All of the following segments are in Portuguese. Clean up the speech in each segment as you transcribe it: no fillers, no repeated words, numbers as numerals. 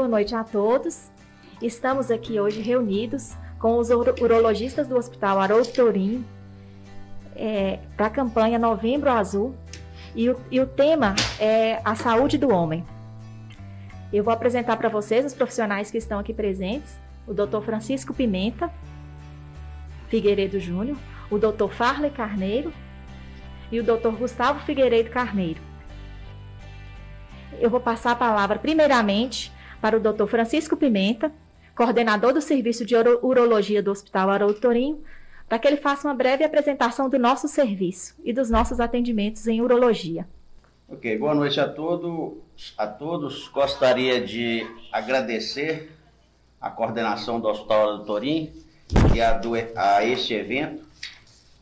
boa noite a todos. Estamos aqui hoje reunidos com os urologistas do Hospital Haroldo Torinho para a campanha Novembro Azul e o tema é a saúde do homem. Eu vou apresentar para vocês os profissionais que estão aqui presentes, o Dr. Francisco Pimenta Figueiredo Júnior, o Dr. Farley Carneiro e o Dr. Gustavo Figueiredo Carneiro. Eu vou passar a palavra primeiramente para o Dr. Francisco Pimenta, coordenador do Serviço de Urologia do Hospital Haroldo Torinho, para que ele faça uma breve apresentação do nosso serviço e dos nossos atendimentos em urologia. Ok, boa noite a todos. Gostaria de agradecer a coordenação do Hospital Haroldo Torinho e a este evento.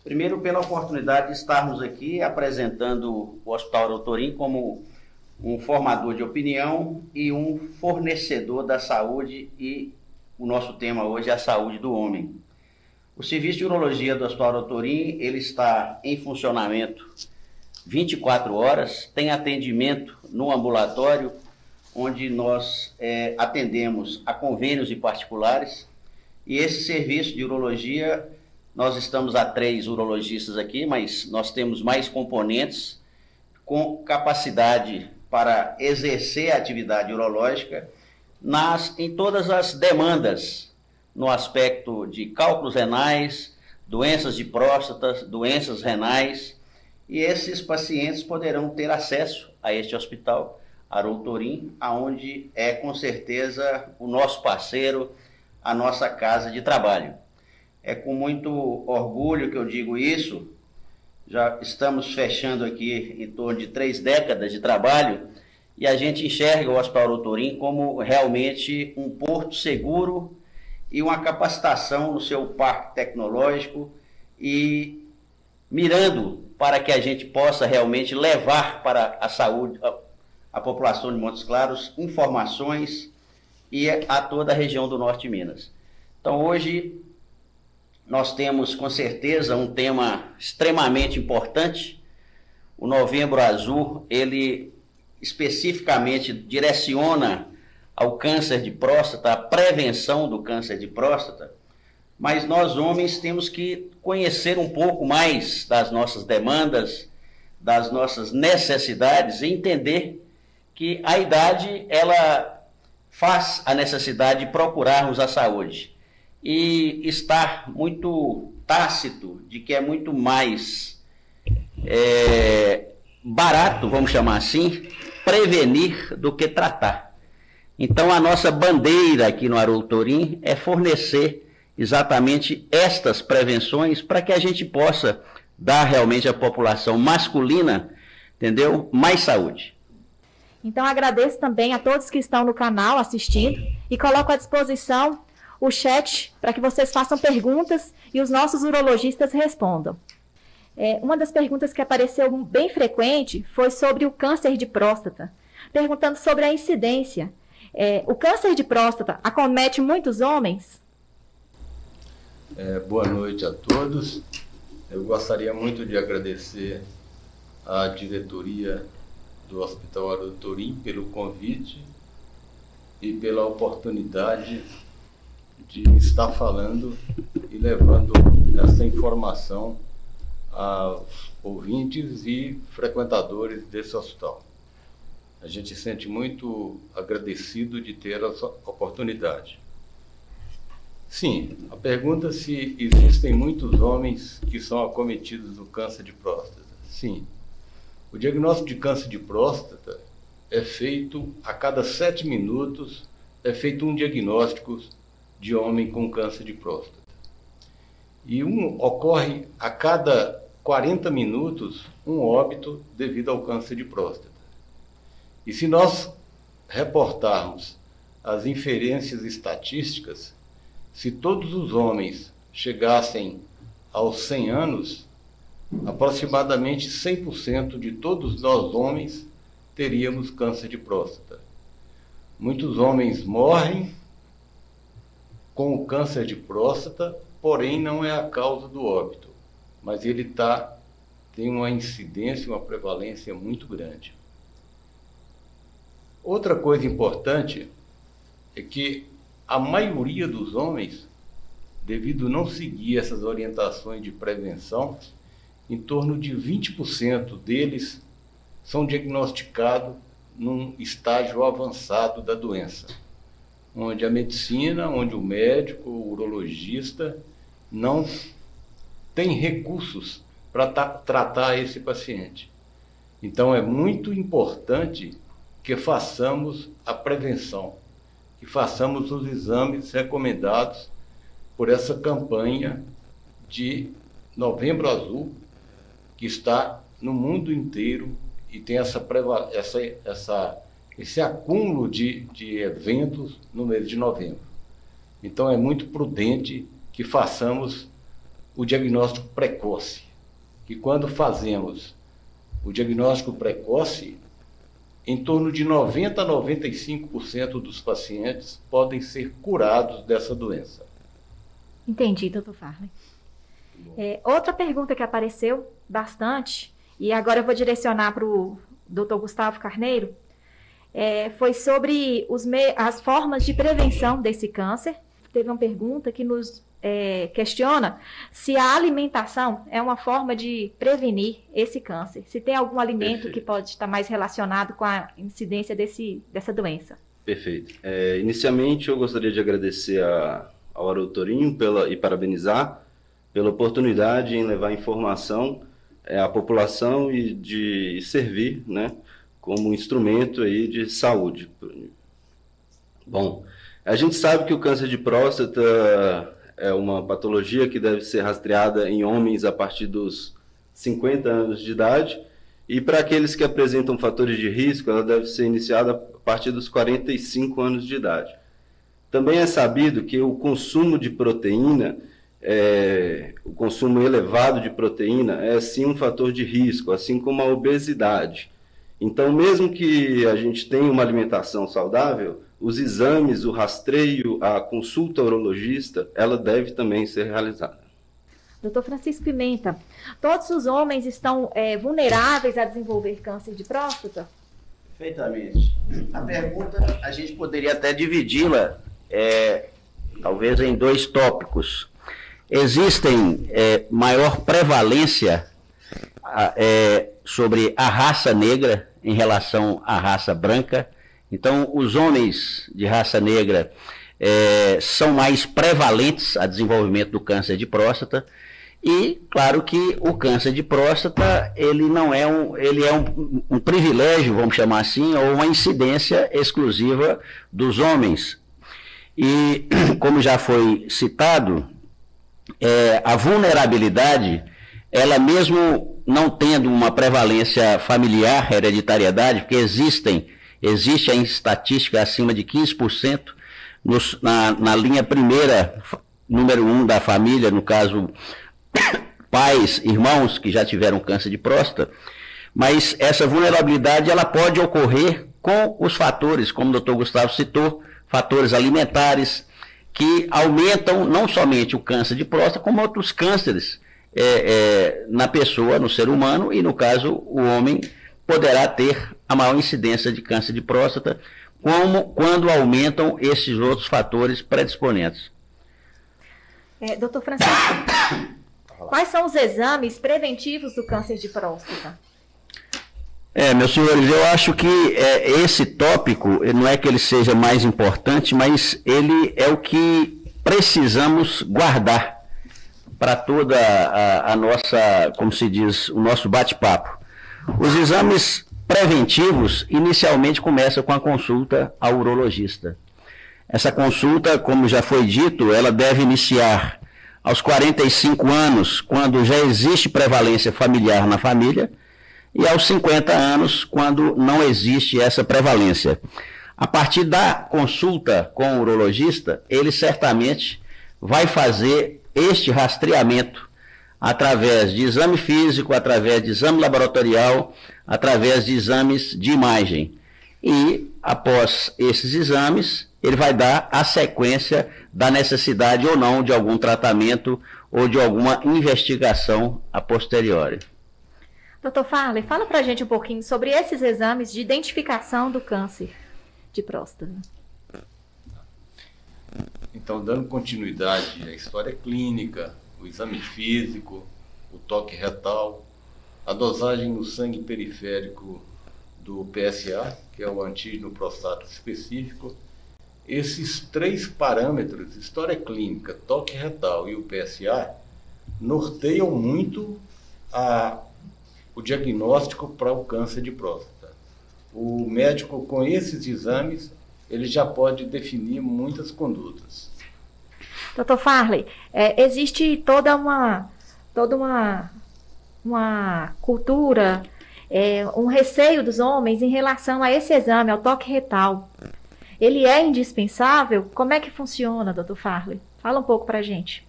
Primeiro, pela oportunidade de estarmos aqui apresentando o Hospital Haroldo Torinho como um formador de opinião e um fornecedor da saúde, e o nosso tema hoje é a saúde do homem. O serviço de urologia do Hospital Haroldo Torinho, ele está em funcionamento 24 horas, tem atendimento no ambulatório, onde nós atendemos a convênios e particulares, e esse serviço de urologia, nós estamos a 3 urologistas aqui, mas nós temos mais componentes com capacidade para exercer a atividade urológica em todas as demandas, no aspecto de cálculos renais, doenças de próstata, doenças renais, e esses pacientes poderão ter acesso a este hospital Haroldo Torinho, aonde é com certeza o nosso parceiro, a nossa casa de trabalho. É com muito orgulho que eu digo isso. Já estamos fechando aqui em torno de 3 décadas de trabalho e a gente enxerga o Hospital Haroldo Torinho como realmente um porto seguro e uma capacitação no seu parque tecnológico, e mirando para que a gente possa realmente levar para a saúde, a população de Montes Claros, informações e a toda a região do Norte de Minas. Então hoje nós temos com certeza um tema extremamente importante. O Novembro Azul, ele especificamente direciona ao câncer de próstata, a prevenção do câncer de próstata, mas nós homens temos que conhecer um pouco mais das nossas demandas, das nossas necessidades, e entender que a idade, ela faz a necessidade de procurarmos a saúde. E estar muito tácito de que é muito mais barato, vamos chamar assim, prevenir do que tratar. Então a nossa bandeira aqui no Haroldo Torinho é fornecer exatamente estas prevenções para que a gente possa dar realmente à população masculina, entendeu, mais saúde. Então agradeço também a todos que estão no canal assistindo e coloco à disposição o chat para que vocês façam perguntas e os nossos urologistas respondam. Uma das perguntas que apareceu bem frequente foi sobre o câncer de próstata, perguntando sobre a incidência. O câncer de próstata acomete muitos homens? Boa noite a todos. Eu gostaria muito de agradecer à diretoria do Hospital Haroldo Torinho pelo convite e pela oportunidade de estar falando e levando essa informação aos ouvintes e frequentadores desse hospital. A gente se sente muito agradecido de ter essa oportunidade. Sim, a pergunta se existem muitos homens que são acometidos do câncer de próstata. Sim, o diagnóstico de câncer de próstata é feito a cada 7 minutos, é feito um diagnóstico de homem com câncer de próstata. E ocorre a cada 40 minutos um óbito devido ao câncer de próstata. E se nós reportarmos as inferências estatísticas, se todos os homens chegassem aos 100 anos, aproximadamente 100% de todos nós homens teríamos câncer de próstata. Muitos homens morrem com o câncer de próstata, porém não é a causa do óbito, mas ele tem uma incidência, uma prevalência muito grande. Outra coisa importante é que a maioria dos homens, devido a não seguir essas orientações de prevenção, em torno de 20% deles são diagnosticados num estágio avançado da doença, onde a medicina, onde o médico, o urologista não tem recursos para tratar esse paciente. Então é muito importante que façamos a prevenção, que façamos os exames recomendados por essa campanha de Novembro Azul, que está no mundo inteiro e tem esse acúmulo de eventos no mês de novembro. Então é muito prudente que façamos o diagnóstico precoce, que quando fazemos o diagnóstico precoce, em torno de 90% a 95% dos pacientes podem ser curados dessa doença. Entendi, doutor Farley. Outra pergunta que apareceu bastante, e agora eu vou direcionar para o doutor Gustavo Carneiro, foi sobre as formas de prevenção desse câncer. Teve uma pergunta que nos questiona se a alimentação é uma forma de prevenir esse câncer. Se tem algum alimento Perfeito. que pode estar mais relacionado com a incidência dessa doença. Perfeito. Inicialmente, eu gostaria de agradecer ao Haroldo Torinho e parabenizar pela oportunidade em levar informação à população e de servir, né, como instrumento aí de saúde. Bom, a gente sabe que o câncer de próstata é uma patologia que deve ser rastreada em homens a partir dos 50 anos de idade, e para aqueles que apresentam fatores de risco, ela deve ser iniciada a partir dos 45 anos de idade. Também é sabido que o consumo de proteína, o consumo elevado de proteína é sim um fator de risco, assim como a obesidade. Então, mesmo que a gente tenha uma alimentação saudável, os exames, o rastreio, a consulta ao urologista, ela deve também ser realizada. Doutor Francisco Pimenta, todos os homens estão vulneráveis a desenvolver câncer de próstata? Perfeitamente. A pergunta, a gente poderia até dividi-la, talvez em dois tópicos. Existem maior prevalência sobre a raça negra em relação à raça branca. Então, os homens de raça negra são mais prevalentes a desenvolvimento do câncer de próstata. E, claro que o câncer de próstata, ele é um privilégio, vamos chamar assim, ou uma incidência exclusiva dos homens. E, como já foi citado, a vulnerabilidade, ela mesmo não tendo uma prevalência familiar, hereditariedade, porque existe a estatística acima de 15% na linha primeira, número 1 da família, no caso, pais, irmãos que já tiveram câncer de próstata, mas essa vulnerabilidade ela pode ocorrer com os fatores, como o doutor Gustavo citou, fatores alimentares, que aumentam não somente o câncer de próstata, como outros cânceres na pessoa, no ser humano, e no caso o homem poderá ter a maior incidência de câncer de próstata, quando aumentam esses outros fatores predisponentes. Doutor Francisco, quais são os exames preventivos do câncer de próstata? Meus senhores, eu acho que esse tópico, não é que ele seja mais importante, mas ele é o que precisamos guardar para toda a nossa, como se diz, o nosso bate-papo. Os exames preventivos, inicialmente, começam com a consulta ao urologista. Essa consulta, como já foi dito, ela deve iniciar aos 45 anos, quando já existe prevalência familiar na família, e aos 50 anos, quando não existe essa prevalência. A partir da consulta com o urologista, ele certamente vai fazer este rastreamento através de exame físico, através de exame laboratorial, através de exames de imagem. E, após esses exames, ele vai dar a sequência da necessidade ou não de algum tratamento ou de alguma investigação a posteriori. Doutor Farley, fala pra gente um pouquinho sobre esses exames de identificação do câncer de próstata. Então, dando continuidade à história clínica, o exame físico, o toque retal, a dosagem no sangue periférico do PSA, que é o antígeno prostático específico, esses 3 parâmetros, história clínica, toque retal e o PSA, norteiam muito o diagnóstico para o câncer de próstata. O médico, com esses exames, ele já pode definir muitas condutas. Dr. Farley, existe toda uma cultura, um receio dos homens em relação a esse exame, ao toque retal. Ele é indispensável? Como é que funciona, Dr. Farley? Fala um pouco para a gente.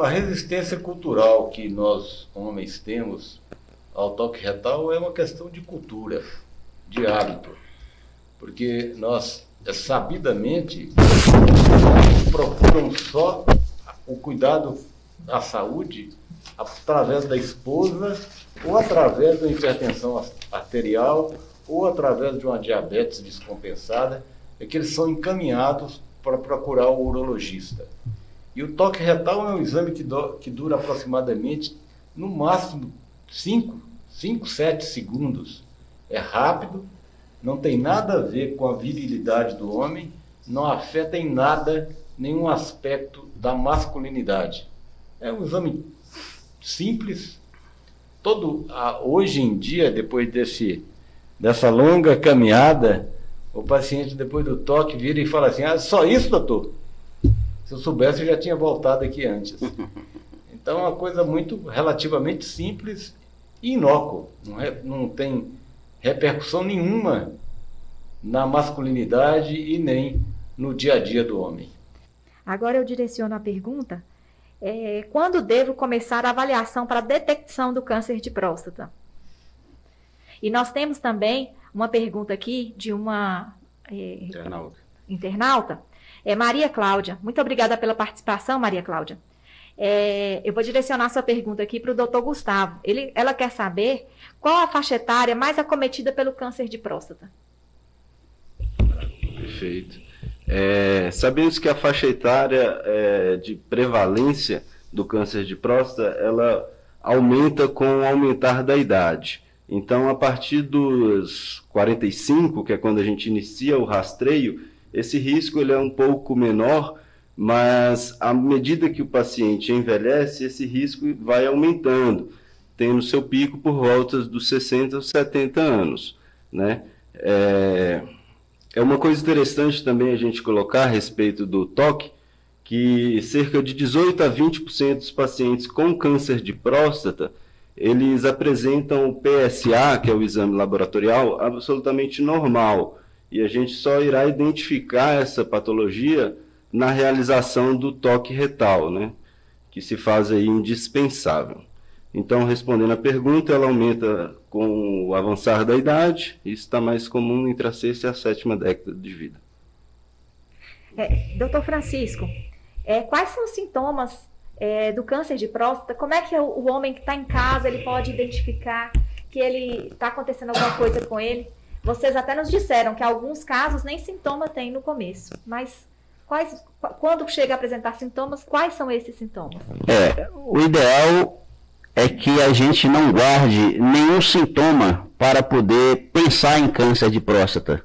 A resistência cultural que nós, homens, temos ao toque retal é uma questão de cultura, de hábito. Porque nós, sabidamente, procuram só o cuidado da saúde através da esposa, ou através da hipertensão arterial, ou através de uma diabetes descompensada, é que eles são encaminhados para procurar o urologista. E o toque retal é um exame que dura aproximadamente, no máximo, 5, 7 segundos. É rápido, não tem nada a ver com a virilidade do homem, não afeta em nada nenhum aspecto da masculinidade. É um exame simples. Hoje em dia, depois dessa longa caminhada, o paciente, depois do toque, vira e fala assim: só isso, doutor? Se eu soubesse, eu já tinha voltado aqui antes. Então, é uma coisa relativamente simples e inócua. Não tem repercussão nenhuma na masculinidade e nem no dia a dia do homem. Agora eu direciono a pergunta: quando devo começar a avaliação para a detecção do câncer de próstata? E nós temos também uma pergunta aqui de uma internauta. Maria Cláudia. Muito obrigada pela participação, Maria Cláudia. Eu vou direcionar sua pergunta aqui para o doutor Gustavo. Ela quer saber qual a faixa etária mais acometida pelo câncer de próstata. Perfeito. Sabemos que a faixa etária de prevalência do câncer de próstata, ela aumenta com o aumentar da idade. Então, a partir dos 45, que é quando a gente inicia o rastreio, esse risco ele é um pouco menor, mas à medida que o paciente envelhece, esse risco vai aumentando, tendo seu pico por volta dos 60 ou 70 anos, né? É uma coisa interessante também a gente colocar a respeito do toque, que cerca de 18 a 20% dos pacientes com câncer de próstata, eles apresentam o PSA, que é o exame laboratorial, absolutamente normal. E a gente só irá identificar essa patologia na realização do toque retal, né? Que se faz aí indispensável. Então, respondendo a pergunta, ela aumenta com o avançar da idade. Isso está mais comum entre a 6ª e a 7ª década de vida. Doutor Francisco, quais são os sintomas do câncer de próstata? Como é que o homem que está em casa ele pode identificar que ele está acontecendo alguma coisa com ele? Vocês até nos disseram que alguns casos nem sintoma tem no começo, mas quando chega a apresentar sintomas, quais são esses sintomas? O ideal é que a gente não guarde nenhum sintoma para poder pensar em câncer de próstata,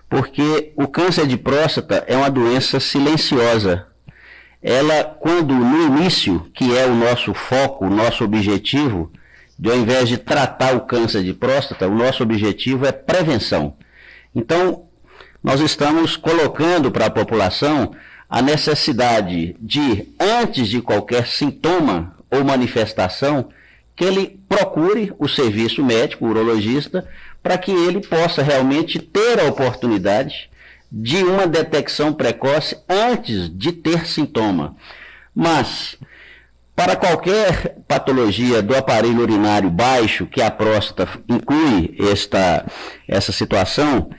porque o câncer de próstata é uma doença silenciosa. Ela, quando no início, que é o nosso foco, o nosso objetivo, ao invés de tratar o câncer de próstata, o nosso objetivo é prevenção. Então, nós estamos colocando para a população a necessidade de, antes de qualquer sintoma ou manifestação, que ele procure o serviço médico, o urologista, para que ele possa realmente ter a oportunidade de uma detecção precoce antes de ter sintoma. Mas, para qualquer patologia do aparelho urinário baixo, que a próstata inclui essa situação,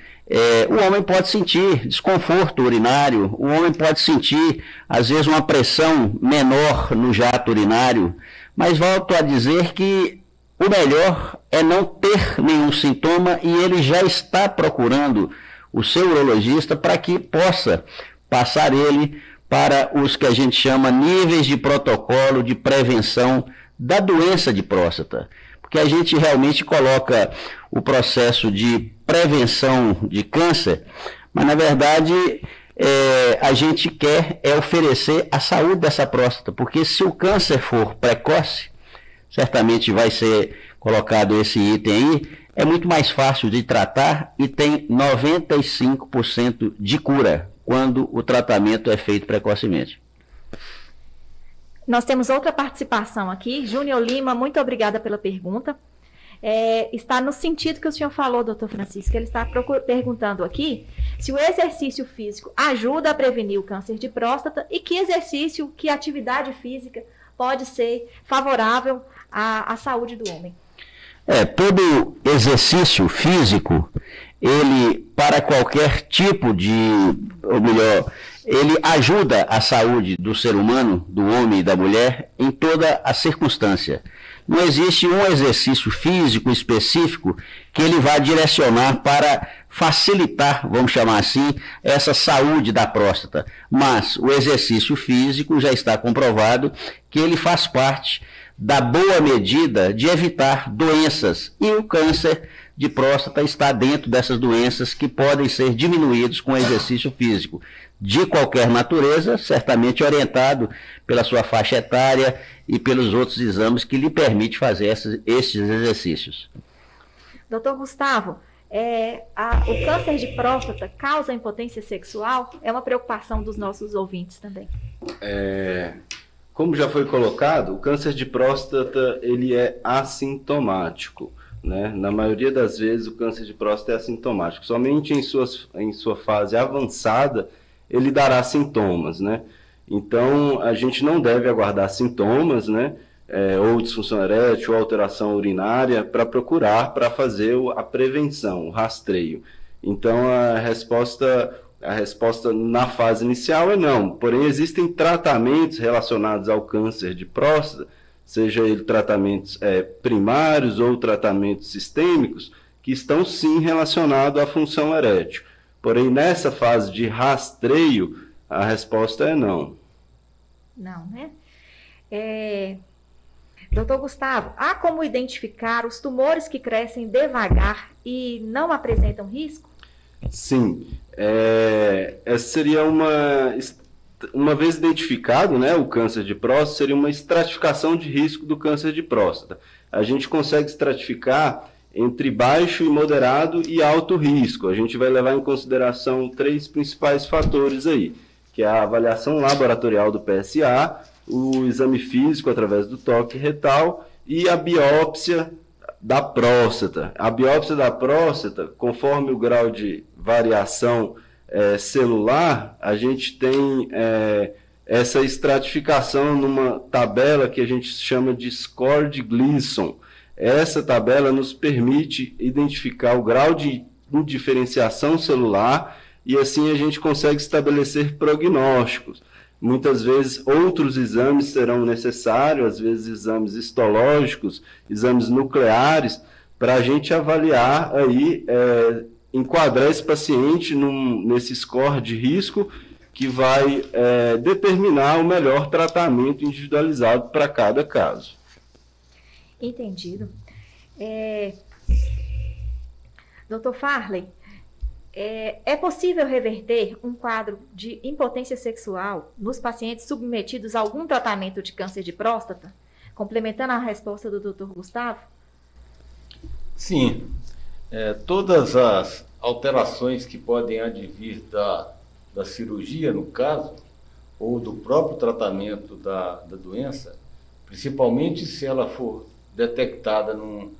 o homem pode sentir desconforto urinário, o homem pode sentir, às vezes, uma pressão menor no jato urinário, mas volto a dizer que o melhor é não ter nenhum sintoma e ele já está procurando o seu urologista para que possa passar ele para os que a gente chama níveis de protocolo de prevenção da doença de próstata. Porque a gente realmente coloca o processo de prevenção de câncer, mas na verdade a gente quer oferecer a saúde dessa próstata, porque se o câncer for precoce, certamente vai ser colocado esse item aí, é muito mais fácil de tratar e tem 95% de cura quando o tratamento é feito precocemente. Nós temos outra participação aqui. Júnior Lima, muito obrigada pela pergunta. Está no sentido que o senhor falou, doutor Francisco. Ele está perguntando aqui se o exercício físico ajuda a prevenir o câncer de próstata e que exercício, que atividade física pode ser favorável à saúde do homem. Todo exercício físico, ele, para qualquer tipo de, ou melhor, ele ajuda a saúde do ser humano, do homem e da mulher, em toda a circunstância. Não existe um exercício físico específico que ele vá direcionar para facilitar, vamos chamar assim, essa saúde da próstata. Mas o exercício físico já está comprovado que ele faz parte da boa medida de evitar doenças. E o câncer de próstata está dentro dessas doenças que podem ser diminuídos com exercício físico de qualquer natureza, certamente orientado pela sua faixa etária e pelos outros exames que lhe permite fazer esses exercícios. Doutor Gustavo, o câncer de próstata causa impotência sexual? É uma preocupação dos nossos ouvintes também. Como já foi colocado, o câncer de próstata ele é assintomático, né? Na maioria das vezes o câncer de próstata é assintomático. Somente em sua fase avançada ele dará sintomas, né? Então a gente não deve aguardar sintomas, né? Ou disfunção erétil, ou alteração urinária, para fazer a prevenção, o rastreio. Então a resposta na fase inicial é não. Porém, existem tratamentos relacionados ao câncer de próstata, seja ele tratamentos primários ou tratamentos sistêmicos, que estão sim relacionados à função erétil. Porém, nessa fase de rastreio, a resposta é não. Não, né? Doutor Gustavo, há como identificar os tumores que crescem devagar e não apresentam risco? Sim. Essa seria uma vez identificado, né, o câncer de próstata, seria uma estratificação de risco do câncer de próstata. A gente consegue estratificar entre baixo e moderado e alto risco. A gente vai levar em consideração 3 principais fatores aí, que é a avaliação laboratorial do PSA, o exame físico através do toque retal e a biópsia da próstata. A biópsia da próstata, conforme o grau de variação celular, a gente tem essa estratificação numa tabela que a gente chama de score de Gleason. Essa tabela nos permite identificar o grau de indiferenciação celular e assim a gente consegue estabelecer prognósticos. Muitas vezes outros exames serão necessários, às vezes exames histológicos, exames nucleares, para a gente avaliar aí, enquadrar esse paciente nesse score de risco que vai determinar o melhor tratamento individualizado para cada caso. Entendido. Dr. Farley, é possível reverter um quadro de impotência sexual nos pacientes submetidos a algum tratamento de câncer de próstata? Complementando a resposta do Dr. Gustavo? Sim. Todas as alterações que podem advir da cirurgia, no caso, ou do próprio tratamento da doença, principalmente se ela for detectada no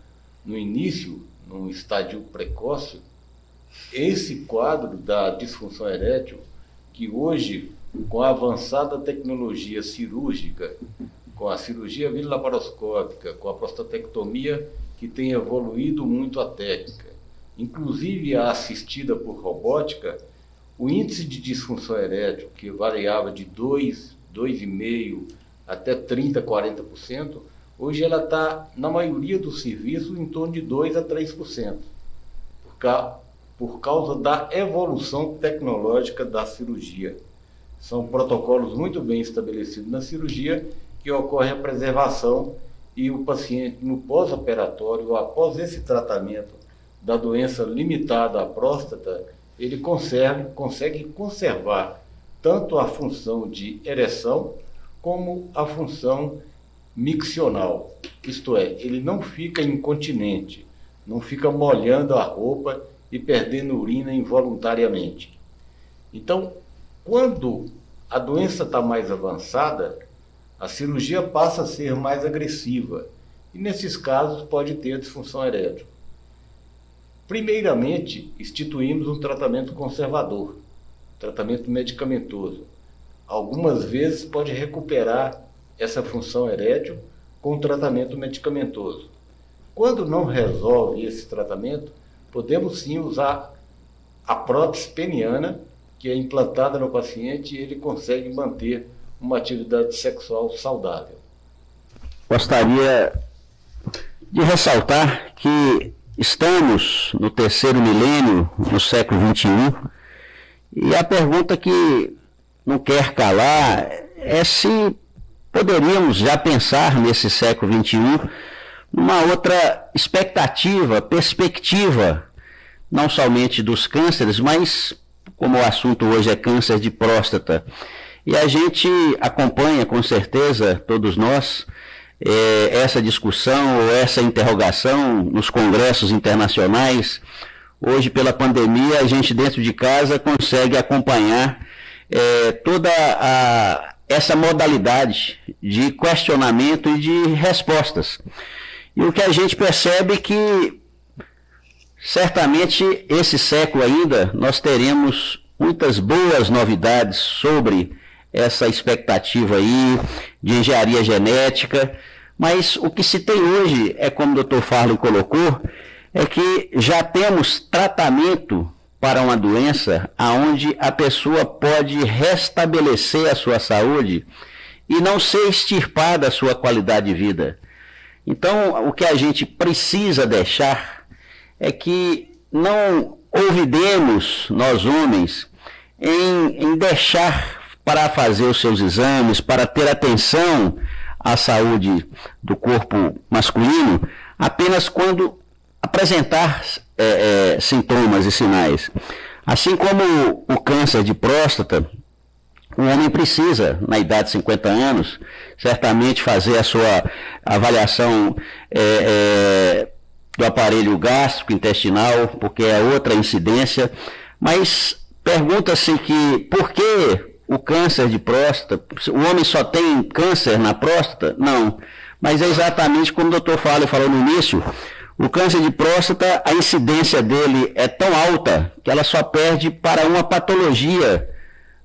início, num estádio precoce, esse quadro da disfunção erétil, que hoje, com a avançada tecnologia cirúrgica, com a cirurgia videolaparoscópica, com a prostatectomia, que tem evoluído muito a técnica, inclusive a assistida por robótica, o índice de disfunção erétil, que variava de 2,5% até 30%, 40%, hoje ela está, na maioria dos serviços, em torno de 2% a 3%, por causa da evolução tecnológica da cirurgia. São protocolos muito bem estabelecidos na cirurgia, que ocorre a preservação e o paciente, no pós-operatório, após esse tratamento da doença limitada à próstata, ele consegue conservar tanto a função de ereção como a função miccional. Isto é, ele não fica incontinente, não fica molhando a roupa e perdendo urina involuntariamente. Então, quando a doença está mais avançada, a cirurgia passa a ser mais agressiva e, nesses casos, pode ter a disfunção erétil. Primeiramente, instituímos um tratamento conservador, tratamento medicamentoso. Algumas vezes pode recuperar essa função erétil com tratamento medicamentoso. Quando não resolve esse tratamento, podemos sim usar a prótese peniana, que é implantada no paciente e ele consegue manter uma atividade sexual saudável. Gostaria de ressaltar que estamos no terceiro milênio, no século XXI, e a pergunta que não quer calar é se poderíamos já pensar nesse século XXI numa outra expectativa, perspectiva, não somente dos cânceres, mas como o assunto hoje é câncer de próstata. E a gente acompanha com certeza, todos nós, essa discussão ou essa interrogação nos congressos internacionais. Hoje, pela pandemia, a gente dentro de casa consegue acompanhar toda essa modalidade de questionamento e de respostas. E o que a gente percebe é que, certamente, esse século ainda, nós teremos muitas boas novidades sobre essa expectativa aí de engenharia genética, mas o que se tem hoje, é como o Dr. Farley colocou, é que já temos tratamento para uma doença onde a pessoa pode restabelecer a sua saúde e não ser extirpada a sua qualidade de vida. Então, o que a gente precisa deixar é que não olvidemos, nós homens, em deixar para fazer os seus exames, para ter atenção à saúde do corpo masculino, apenas quando apresentar sintomas e sinais. Assim como o câncer de próstata, o homem precisa, na idade de 50 anos, certamente fazer a sua avaliação do aparelho gástrico intestinal, porque é outra incidência, mas pergunta-se que por que o câncer de próstata, o homem só tem câncer na próstata? Não, mas é exatamente como o Dr. Farley falou no início. O câncer de próstata, a incidência dele é tão alta que ela só perde para uma patologia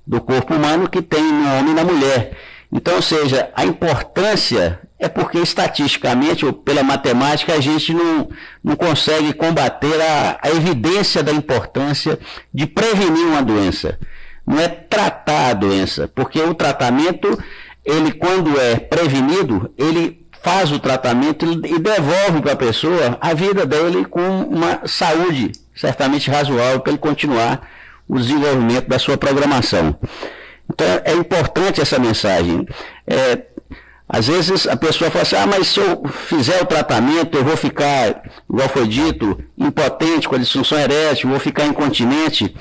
do corpo humano que tem no homem e na mulher. Então, ou seja, a importância é porque estatisticamente ou pela matemática a gente não consegue combater a evidência da importância de prevenir uma doença. Não é tratar a doença, porque o tratamento, ele quando é prevenido, ele faz o tratamento e devolve para a pessoa a vida dele com uma saúde certamente razoável para ele continuar o desenvolvimento da sua programação. Então é importante essa mensagem. Às vezes a pessoa fala assim, mas se eu fizer o tratamento eu vou ficar, igual foi dito, impotente com a disfunção erétil, vou ficar incontinente.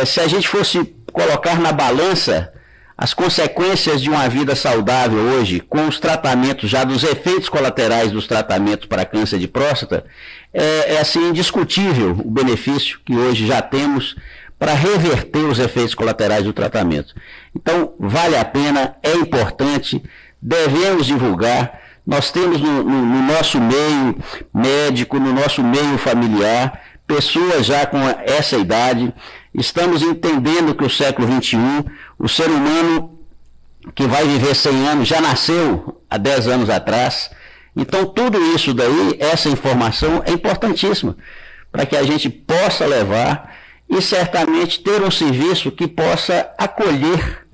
Se a gente fosse colocar na balança as consequências de uma vida saudável hoje, com os tratamentos já dos efeitos colaterais dos tratamentos para câncer de próstata, é assim indiscutível o benefício que hoje já temos para reverter os efeitos colaterais do tratamento. Então, vale a pena, é importante, devemos divulgar. Nós temos no nosso meio médico, no nosso meio familiar, pessoas já com essa idade. Estamos entendendo que o século XXI, o ser humano que vai viver 100 anos já nasceu há 10 anos atrás. Então, tudo isso daí, essa informação é importantíssima para que a gente possa levar e certamente ter um serviço que possa acolher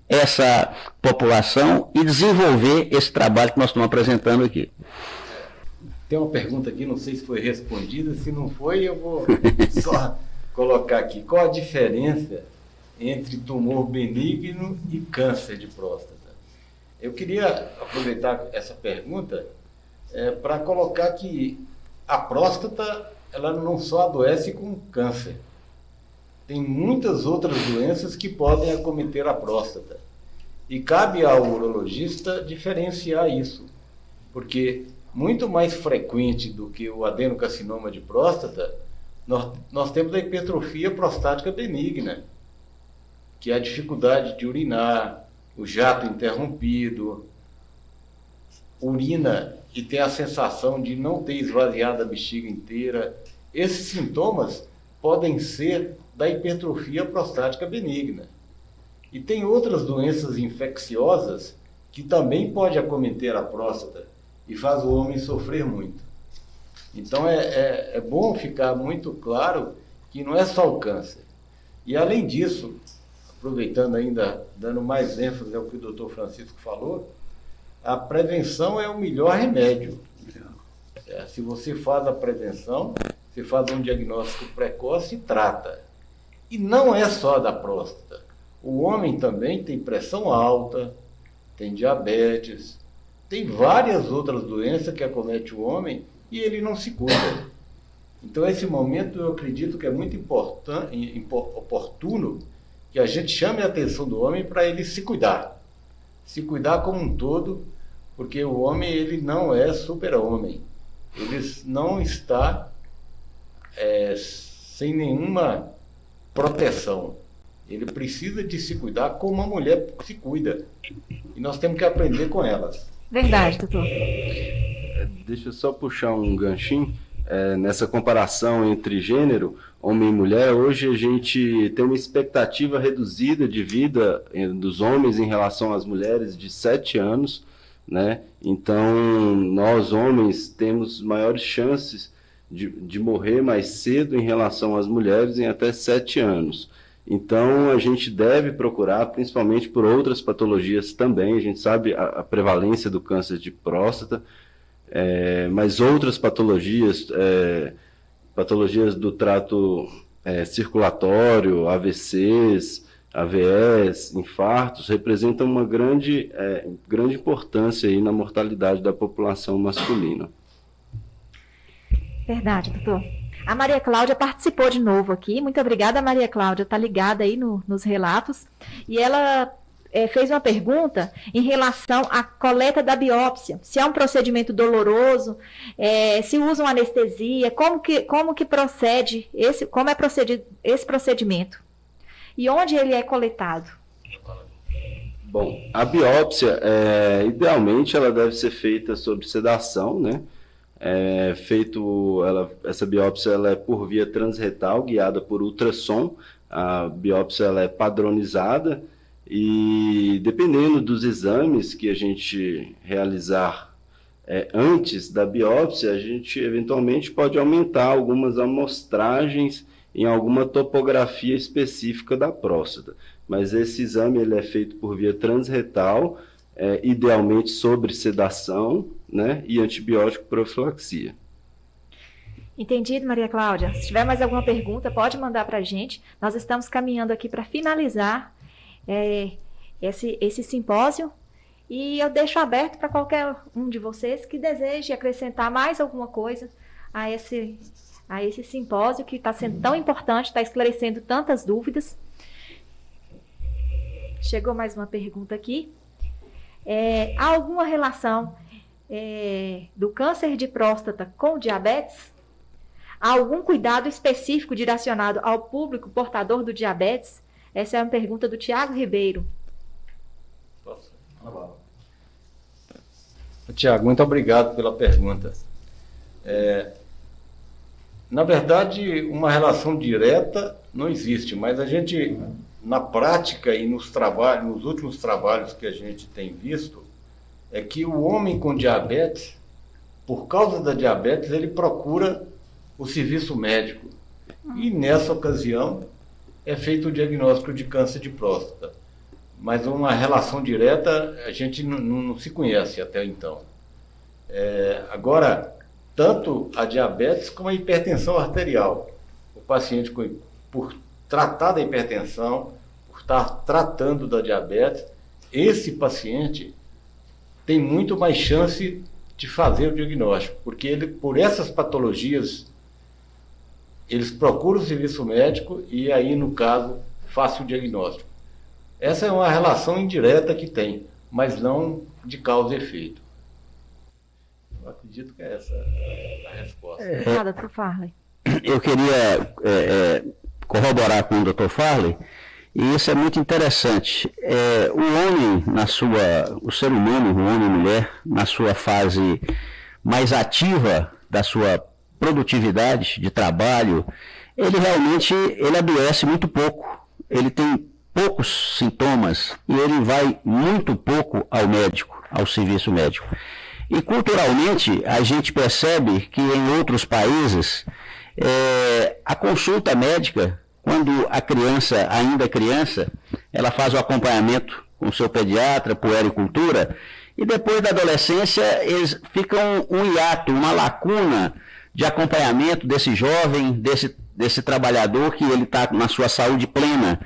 essa população e desenvolver esse trabalho que nós estamos apresentando aqui. Tem uma pergunta aqui, não sei se foi respondida, se não foi eu vou só colocar aqui. Qual a diferença entre tumor benigno e câncer de próstata. Eu queria aproveitar essa pergunta para colocar que a próstata, ela não só adoece com câncer. Tem muitas outras doenças que podem acometer a próstata. E cabe ao urologista diferenciar isso, porque muito mais frequente do que o adenocarcinoma de próstata, nós temos a hipertrofia prostática benigna, que é a dificuldade de urinar, o jato interrompido, urina e tem a sensação de não ter esvaziado a bexiga inteira. Esses sintomas podem ser da hipertrofia prostática benigna. E tem outras doenças infecciosas que também podem acometer a próstata e faz o homem sofrer muito. Então é bom ficar muito claro que não é só o câncer. E além disso, aproveitando ainda, dando mais ênfase ao que o Dr. Francisco falou, a prevenção é o melhor remédio. Se você faz a prevenção, você faz um diagnóstico precoce e trata. E não é só da próstata. O homem também tem pressão alta, tem diabetes, tem várias outras doenças que acometem o homem e ele não se cuida. Então, esse momento eu acredito que é muito oportuno que a gente chame a atenção do homem para ele se cuidar como um todo, porque o homem ele não é super-homem, ele não está sem nenhuma proteção, ele precisa de se cuidar como a mulher se cuida, e nós temos que aprender com elas. Verdade, doutor. Deixa eu só puxar um ganchinho. Nessa comparação entre gênero, homem e mulher, hoje a gente tem uma expectativa reduzida de vida dos homens em relação às mulheres de 7 anos, né? Então, nós homens temos maiores chances de morrer mais cedo em relação às mulheres em até 7 anos. Então, a gente deve procurar, principalmente por outras patologias também, a gente sabe a prevalência do câncer de próstata, mas outras patologias, patologias do trato circulatório, AVCs, AVEs, infartos, representam uma grande importância aí na mortalidade da população masculina. Verdade, doutor. A Maria Cláudia participou de novo aqui. Muito obrigada, Maria Cláudia. Está ligada aí nos relatos. E ela fez uma pergunta em relação à coleta da biópsia. Se é um procedimento doloroso, se usam anestesia, como que procede como é procedido esse procedimento? E onde ele é coletado? Bom, a biópsia, idealmente, ela deve ser feita sob sedação, né? Essa biópsia ela é por via transretal, guiada por ultrassom. A biópsia ela é padronizada e, dependendo dos exames que a gente realizar antes da biópsia, a gente eventualmente pode aumentar algumas amostragens em alguma topografia específica da próstata. Mas esse exame ele é feito por via transretal, idealmente sobre sedação, né, e antibiótico profilaxia. Entendido, Maria Cláudia. Se tiver mais alguma pergunta, pode mandar para a gente. Nós estamos caminhando aqui para finalizar esse simpósio e eu deixo aberto para qualquer um de vocês que deseje acrescentar mais alguma coisa a esse simpósio que está sendo tão importante, está esclarecendo tantas dúvidas. Chegou mais uma pergunta aqui. Há alguma relação do câncer de próstata com diabetes? Há algum cuidado específico direcionado ao público portador do diabetes? Essa é uma pergunta do Tiago Ribeiro. Tiago, muito obrigado pela pergunta. Na verdade, uma relação direta não existe, mas a gente, na prática e nos últimos trabalhos que a gente tem visto, é que o homem com diabetes, por causa da diabetes, ele procura o serviço médico. E nessa ocasião é feito o diagnóstico de câncer de próstata. Mas uma relação direta a gente não se conhece até então. Agora, tanto a diabetes como a hipertensão arterial. O paciente, por tratar da hipertensão, por está tratando da diabetes, esse paciente tem muito mais chance de fazer o diagnóstico, porque ele, por essas patologias, eles procuram o serviço médico e aí, no caso, faça o diagnóstico. Essa é uma relação indireta que tem, mas não de causa e efeito. Eu acredito que é essa a resposta. Obrigada, Dr. Farley. Eu queria corroborar com o Dr. Farley, e isso é muito interessante. O homem, o ser humano, o homem e a mulher, na sua fase mais ativa da sua produtividade de trabalho, ele adoece muito pouco. Ele tem poucos sintomas e ele vai muito pouco ao médico, ao serviço médico. E culturalmente a gente percebe que em outros países a consulta médica, quando a criança ainda é criança, ela faz o acompanhamento com o seu pediatra, puericultura, e depois da adolescência eles ficam um hiato, uma lacuna de acompanhamento desse jovem, desse trabalhador que ele está na sua saúde plena.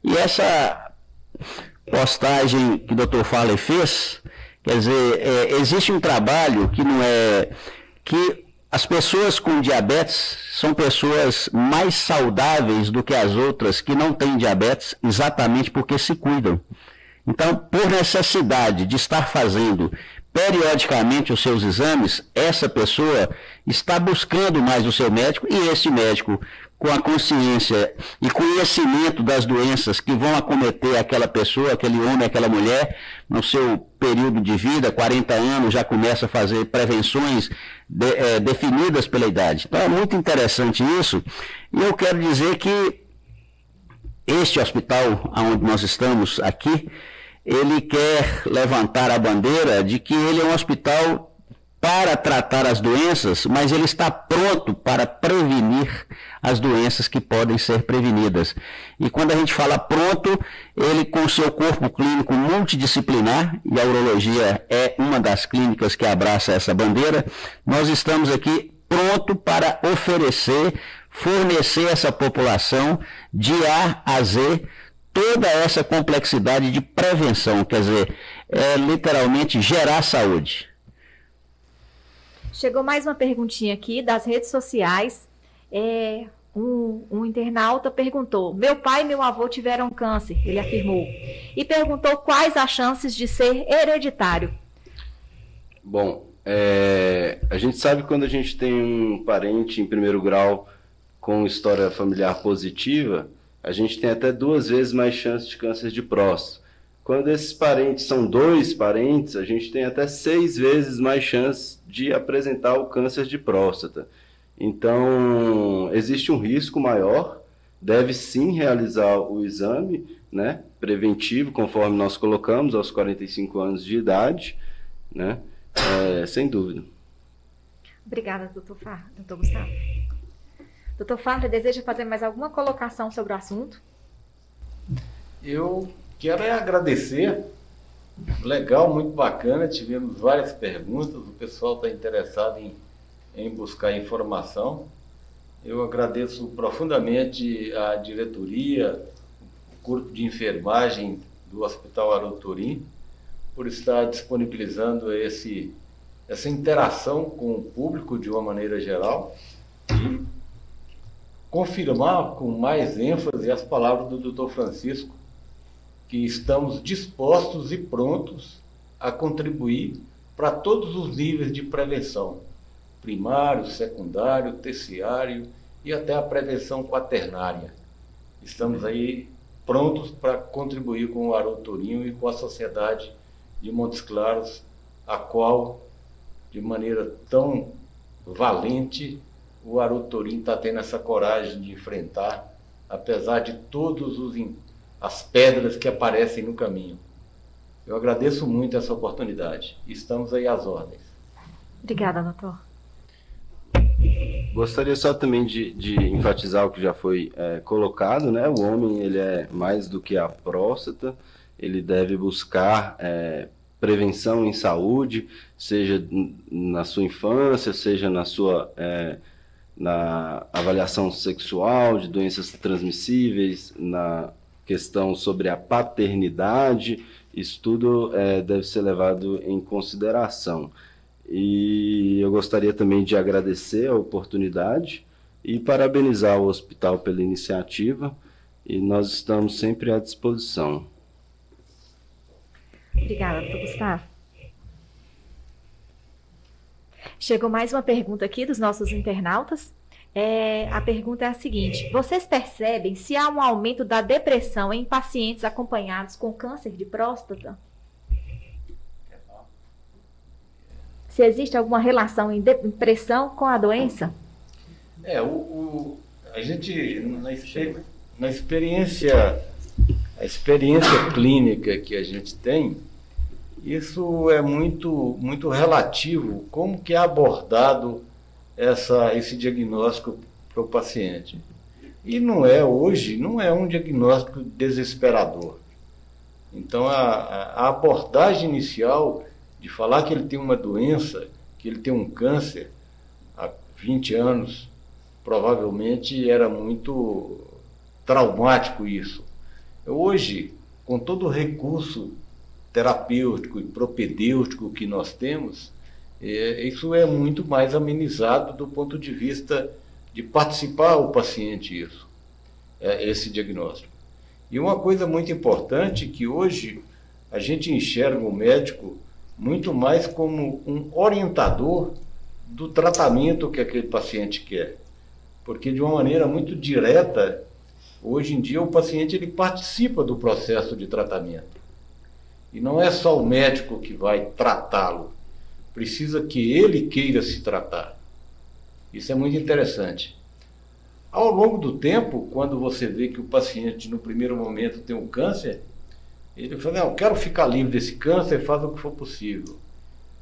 E essa postagem que o Dr. Farley fez, quer dizer, existe um trabalho que não é... que as pessoas com diabetes são pessoas mais saudáveis do que as outras que não têm diabetes, exatamente porque se cuidam. Então, por necessidade de estar fazendo periodicamente os seus exames, essa pessoa está buscando mais o seu médico, e esse médico, com a consciência e conhecimento das doenças que vão acometer aquela pessoa, aquele homem, aquela mulher, no seu período de vida, 40 anos, já começa a fazer prevenções definidas pela idade. Então é muito interessante isso, e eu quero dizer que este hospital onde nós estamos aqui, ele quer levantar a bandeira de que ele é um hospital para tratar as doenças, mas ele está pronto para prevenir as doenças que podem ser prevenidas. E quando a gente fala pronto, ele com seu corpo clínico multidisciplinar, e a urologia é uma das clínicas que abraça essa bandeira, nós estamos aqui pronto para fornecer essa população de A a Z toda essa complexidade de prevenção, quer dizer, literalmente gerar saúde. Chegou mais uma perguntinha aqui das redes sociais. Um internauta perguntou: meu pai e meu avô tiveram câncer, ele afirmou, e perguntou quais as chances de ser hereditário. Bom, a gente sabe que quando a gente tem um parente em primeiro grau com história familiar positiva, a gente tem até 2 vezes mais chance de câncer de próstata. Quando esses parentes são 2 parentes, a gente tem até 6 vezes mais chance de apresentar o câncer de próstata. Então, existe um risco maior, deve sim realizar o exame, né, preventivo, conforme nós colocamos, aos 45 anos de idade, né, sem dúvida. Obrigada, Dr. Gustavo. Dr. Farley, deseja fazer mais alguma colocação sobre o assunto? Eu quero agradecer. Legal, muito bacana. Tivemos várias perguntas. O pessoal está interessado em buscar informação. Eu agradeço profundamente a diretoria, o corpo de enfermagem do Hospital Haroldo Torim, por estar disponibilizando essa interação com o público de uma maneira geral, e confirmar com mais ênfase as palavras do Dr. Francisco, que estamos dispostos e prontos a contribuir para todos os níveis de prevenção, primário, secundário, terciário e até a prevenção quaternária. Estamos aí prontos para contribuir com o Haroldo Torim e com a sociedade de Montes Claros, a qual, de maneira tão valente, o Haroldo Torim está tendo essa coragem de enfrentar, apesar de todas as pedras que aparecem no caminho. Eu agradeço muito essa oportunidade. Estamos aí às ordens. Obrigada, doutor. Gostaria só também de enfatizar o que já foi colocado, né? O homem, ele é mais do que a próstata, ele deve buscar prevenção em saúde, seja na sua infância, seja na avaliação sexual, de doenças transmissíveis, na questão sobre a paternidade, isso tudo deve ser levado em consideração. E eu gostaria também de agradecer a oportunidade e parabenizar o hospital pela iniciativa, e nós estamos sempre à disposição. Obrigada, doutor Gustavo. Chegou mais uma pergunta aqui dos nossos internautas. A pergunta é a seguinte: vocês percebem se há um aumento da depressão em pacientes acompanhados com câncer de próstata? Se existe alguma relação em depressão com a doença? A gente, na experiência clínica que a gente tem, isso é muito relativo, como que é abordado esse diagnóstico para o paciente. E hoje não é um diagnóstico desesperador. Então, a abordagem inicial de falar que ele tem uma doença, que ele tem um câncer, há 20 anos, provavelmente era muito traumático isso. Hoje, com todo o recurso terapêutico e propedêutico que nós temos, isso é muito mais amenizado do ponto de vista de participar o paciente esse diagnóstico. E uma coisa muito importante que hoje a gente enxerga o médico muito mais como um orientador do tratamento que aquele paciente quer. Porque de uma maneira muito direta, hoje em dia o paciente ele participa do processo de tratamento. E não é só o médico que vai tratá-lo, precisa que ele queira se tratar. Isso é muito interessante. Ao longo do tempo, quando você vê que o paciente no primeiro momento tem um câncer, ele fala, não, eu quero ficar livre desse câncer, faz o que for possível.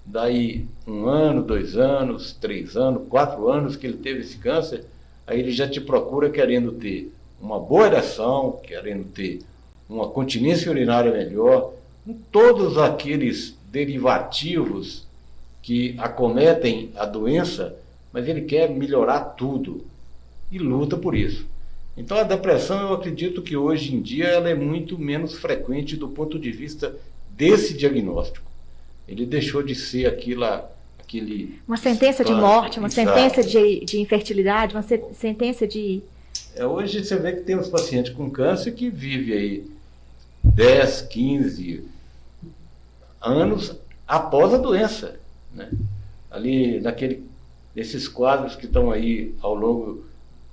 Daí 1 ano, 2 anos, 3 anos, 4 anos que ele teve esse câncer, aí ele já te procura querendo ter uma boa ereção, querendo ter uma continência urinária melhor, com todos aqueles derivativos que acometem a doença, mas ele quer melhorar tudo e luta por isso. Então a depressão, eu acredito que hoje em dia ela é muito menos frequente do ponto de vista desse diagnóstico. Ele deixou de ser aquele... Uma sentença de morte, uma sentença de infertilidade, uma sentença de... Hoje você vê que tem uns pacientes com câncer que vivem aí 10, 15 anos após a doença, né? Ali nesses quadros que estão aí ao longo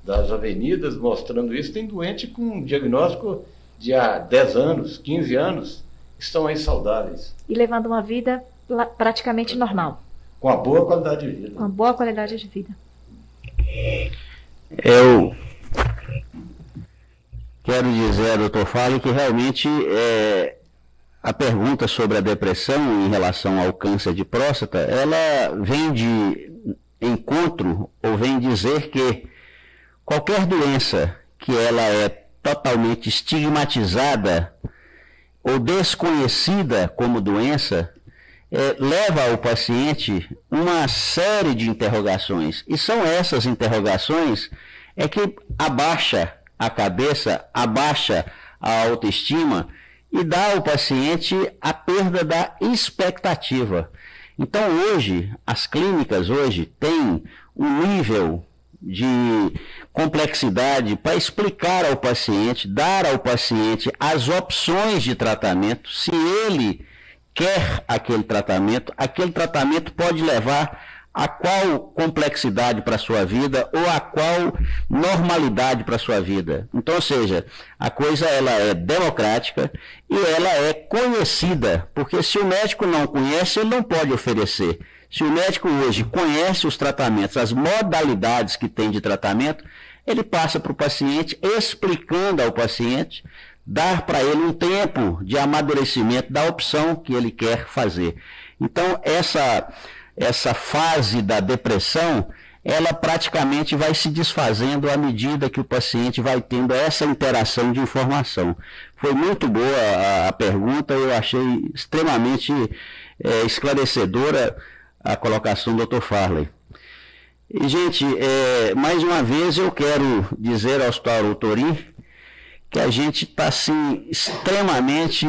das avenidas mostrando isso, tem doente com um diagnóstico de há 10 anos, 15 anos, estão aí saudáveis. E levando uma vida praticamente normal. Com uma boa qualidade de vida. Com uma boa qualidade de vida. Eu quero dizer, doutor Farley, que realmente a pergunta sobre a depressão em relação ao câncer de próstata, ela vem de encontro, ou vem dizer que qualquer doença que ela é totalmente estigmatizada ou desconhecida como doença, leva ao paciente uma série de interrogações. E são essas interrogações que abaixa a cabeça, abaixa a autoestima e dá ao paciente a perda da expectativa. Então hoje, as clínicas hoje têm um nível de complexidade para explicar ao paciente, dar ao paciente as opções de tratamento. Se ele quer aquele tratamento pode levar a qual complexidade para a sua vida ou a qual normalidade para a sua vida. Então, ou seja, a coisa ela é democrática e ela é conhecida, porque se o médico não conhece, ele não pode oferecer. Se o médico hoje conhece os tratamentos, as modalidades que tem de tratamento, ele passa para o paciente, explicando ao paciente, dar para ele um tempo de amadurecimento da opção que ele quer fazer. Então, essa fase da depressão, ela praticamente vai se desfazendo à medida que o paciente vai tendo essa interação de informação. Foi muito boa a pergunta, eu achei extremamente esclarecedora a colocação do Dr. Farley. E, gente, mais uma vez eu quero dizer ao Hospital Torim que a gente está assim, extremamente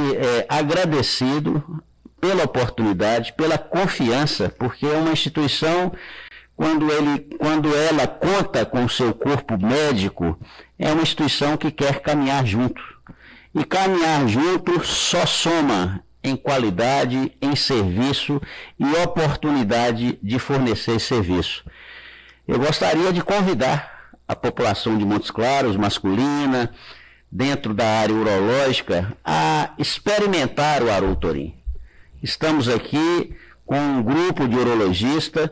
agradecido pela oportunidade, pela confiança, porque é uma instituição, quando ela conta com o seu corpo médico, é uma instituição que quer caminhar junto. E caminhar junto só soma em qualidade, em serviço e oportunidade de fornecer serviço. Eu gostaria de convidar a população de Montes Claros, masculina, dentro da área urológica, a experimentar o Aroutorim. Estamos aqui com um grupo de urologistas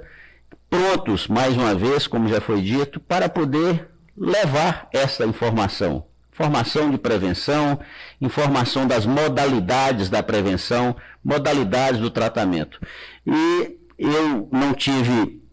prontos, mais uma vez, como já foi dito, para poder levar essa informação. Informação de prevenção, informação das modalidades da prevenção, modalidades do tratamento. E eu não tive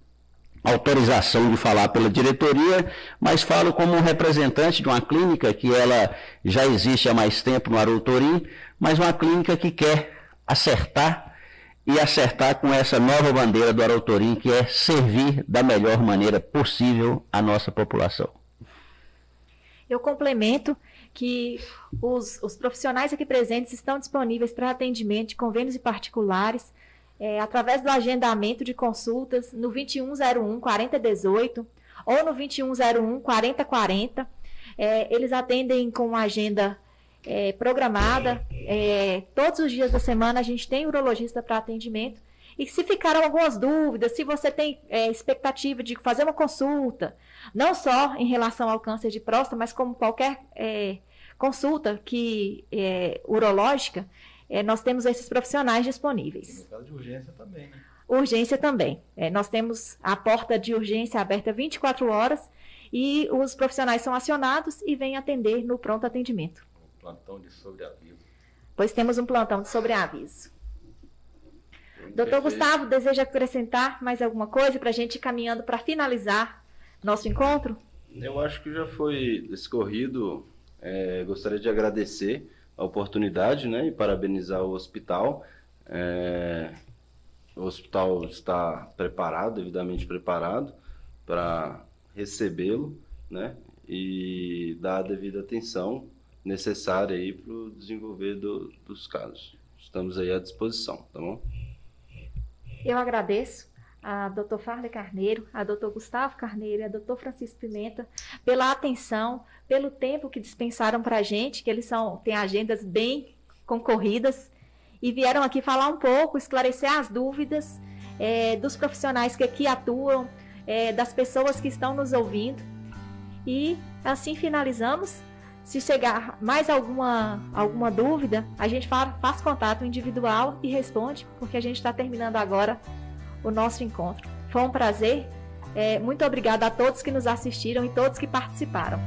autorização de falar pela diretoria, mas falo como um representante de uma clínica que ela já existe há mais tempo no Aroutorim, mas uma clínica que quer acertar e acertar com essa nova bandeira do Aroutorim, que é servir da melhor maneira possível a nossa população. Eu complemento que os profissionais aqui presentes estão disponíveis para atendimento de convênios e particulares, através do agendamento de consultas no 2101-4018 ou no 2101-4040. Eles atendem com uma agenda programada. Todos os dias da semana a gente tem urologista para atendimento. E se ficaram algumas dúvidas, se você tem expectativa de fazer uma consulta, não só em relação ao câncer de próstata, mas como qualquer consulta urológica, nós temos esses profissionais disponíveis. No caso de urgência também, né? Urgência também. Nós temos a porta de urgência aberta 24 horas e os profissionais são acionados e vêm atender no pronto atendimento. Um plantão de sobreaviso. Pois temos um plantão de sobreaviso. Doutor Gustavo, deseja acrescentar mais alguma coisa para a gente ir caminhando para finalizar nosso encontro? Eu acho que já foi escorrido. Gostaria de agradecer a oportunidade, né, e parabenizar o hospital. O hospital está preparado, devidamente preparado, para recebê-lo, né, e dar a devida atenção necessária aí para o desenvolver dos casos. Estamos aí à disposição, tá bom? Eu agradeço a Dr. Farley Carneiro, a Dr. Gustavo Carneiro e a Dr. Francisco Pimenta pela atenção, pelo tempo que dispensaram para a gente, que eles têm agendas bem concorridas e vieram aqui falar um pouco, esclarecer as dúvidas dos profissionais que aqui atuam, das pessoas que estão nos ouvindo. E assim finalizamos. Se chegar mais alguma dúvida, a gente faz contato individual e responde, porque a gente está terminando agora o nosso encontro. Foi um prazer. Muito obrigada a todos que nos assistiram e todos que participaram.